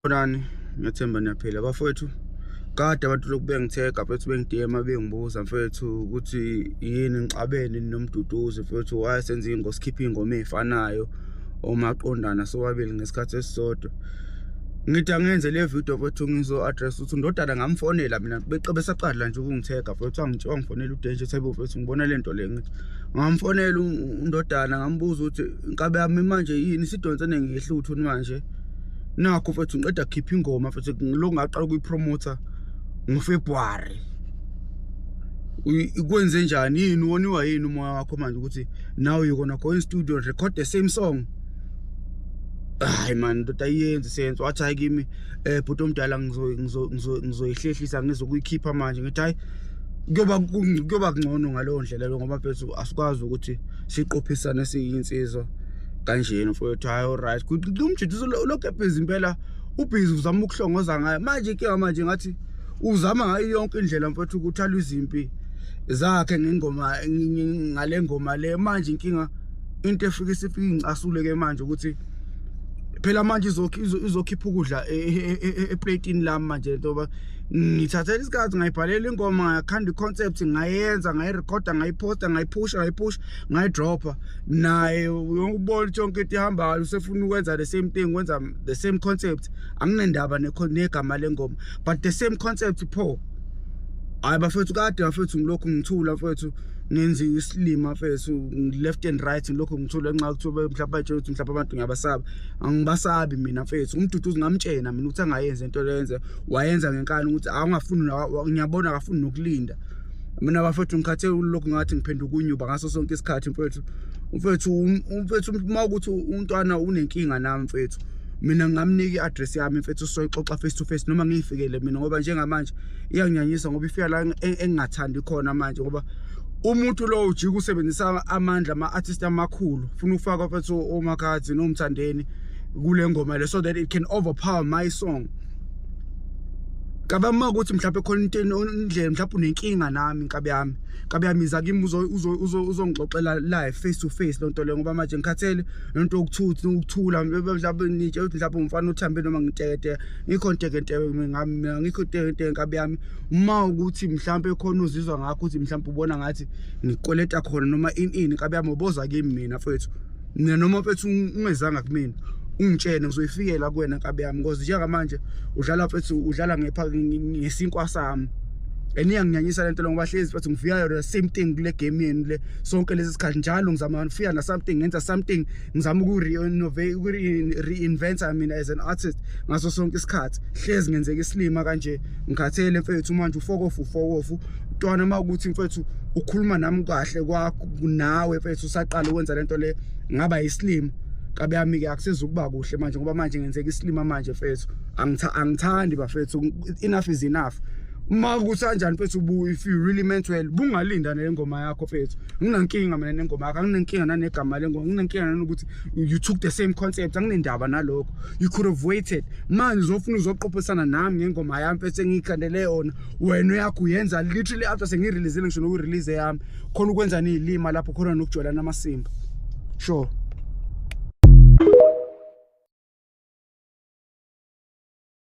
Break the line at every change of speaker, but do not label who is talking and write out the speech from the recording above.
Bonani, ngiyathemba niyaphila bafowethu. Kade abantu lokhu bengithega mfethu bengidema bengibuza mfethu ukuthi yini ngixabene nomduduzi mfethu wayesenza ingoma sikhipha ingoma ezifanayo omaqondana sobabili ngesikhathi esisodwa. Ngithi angenze le video mfethu ngizo address ukuthi ndodana ngamfonela mina besaqala nje ukungithega mfethu angitshela ngifonela uDenje Thabo mfethu ngibona lento le ngithi ngamfonela undodana ngambuza ukuthi inkabe yami manje yini sidonsene ngehluthu manje. Nakho mfethu ngiqeda khipha ingoma mfethu ngilo ngaqala ukuyipromoter ngoFebruary. Ikwenze njani yini woniwa yini umoya wakho manje ukuthi now you gonna go in studio and record the same song? Hayi man ndoda iyenze senzo wathi hayi kimi bhuti omdala ngizoyihlehlisa ngizokuyikhipha manje ngithi hayi kuyoba kungcono ngalowo ndlela lo ngoba mfethu asikwazi ukuthi siqophisane siyinsizwa kanjena mfowethu. Hayi alright umjidisi lokho ebhizi impela ubhizi uzama ukuhlongoza ngayo manje ke manje ngathi uzama ngayo yonke indlela mfowethu ukuthi alwe izimpi zakhe ngengoma ngale ngoma le manje inkinga into efika isifika ingicasule ke manje ukuthi phela manje izokhipha ukudla eplateini lami manje ngoba ngithathela isikhathi ngayibhalela ingoma ngakhanda iconcept ngayenza ngayirecorda ngayiposta ngayiphusha ngayidropa naye uyobona yonke into ihambayo usefuna ukwenza the same thing wenza the same concept anginendaba negama lengoma but the same concept pho. Hayi bafethu kade bafethu ngilokhu ngithula mfethu ngenza islima mfethu left and right ngilokhu ngithula enxa kuthiwa mhlawumbe batshe ukuthi mhlawumbe abantu ngiyabasaba angibasabi mina mfethu umduduzi ngamtshena mina ukuthi angayenza into lenze wayenza ngenkani ukuthi awungafuni ngiyabona akafuni nokulinda mina bafethu ngikhathe lokhu ngathi ngiphenduka unyuba ngaso sonke isikhathi mfethu mawukuthi untwana unenkinga nami mfethu mina ngamnika iaddress yami mfethu soyixoxa face to face noma ngiyifikele mina ngoba njengamanje iyanginyanyisa ngoba ifika la engingathandi khona manje ngoba umuntu lo ujika usebenzisa amandla ama-artist amakhulu ufuna ukufaka mfethu oMakhadzi noMthandeni kule ngoma le so that it can overpower my song. Kabe ukuthi mhlawumbe khona into indlela mhlawumbe unenkinga nami kabe yami iza kimi uzongixoxela live face to face lonto le ngoba manje ngikhathele lento ukuthula mhlawumbe nitshe ukuthi mhlawumbe umfana uthambe noma ngitete ngikho ntekente mina ngikho ntekente kabe yami uma ukuthi mhlawumbe khona uzizwa ngakho ukuthi mhlawumbe ubona ngathi ngikoleta khona noma ini kabe yami uboza kimi mina mfethu mina noma mfethu ungezanga kumina ungitshene ngizoyifikela kuwena kabe yami ngoba njengamanje udlala mfethu udlala ngesinkwa sami eniyanginyanyisa lento ngoba hlezi mfethu ngifika the same thing kule game yeni le sonke lezi sikhathi njalo ngizama ngifika na something ngenza something ngizama reinvent mina as an artist ngaso sonke isikhathi hlezi ngenzeka islima kanje ngikhathele mfethu manje ufokofu ntwana makuthi mfethu ukhuluma nami kahle kwakho nawe mfethu usaqala ukwenza lento le ngaba islim kabe yami ke akusezukuba kuhle manje ngoba manje ngenzeka islima manje mfethu angithandi bafethu enough is enough. Makuthi kanjani mfethu if you really meant well bungalinda nengoma yakho mfethu nginankinga mina nengoma yakho anginenkinga nanegama lengoma nginenkinga nanokuthi you took the same concept anginendaba nalokho you could have waited manje uzofuna uzoqophisana nami ngengoma yami mfethu engikhandele yona wena yakho uyenza literally after sengirelease ngisho nokurelease yami khona ukwenza nilima lapho khona nokujwela namasimba sure.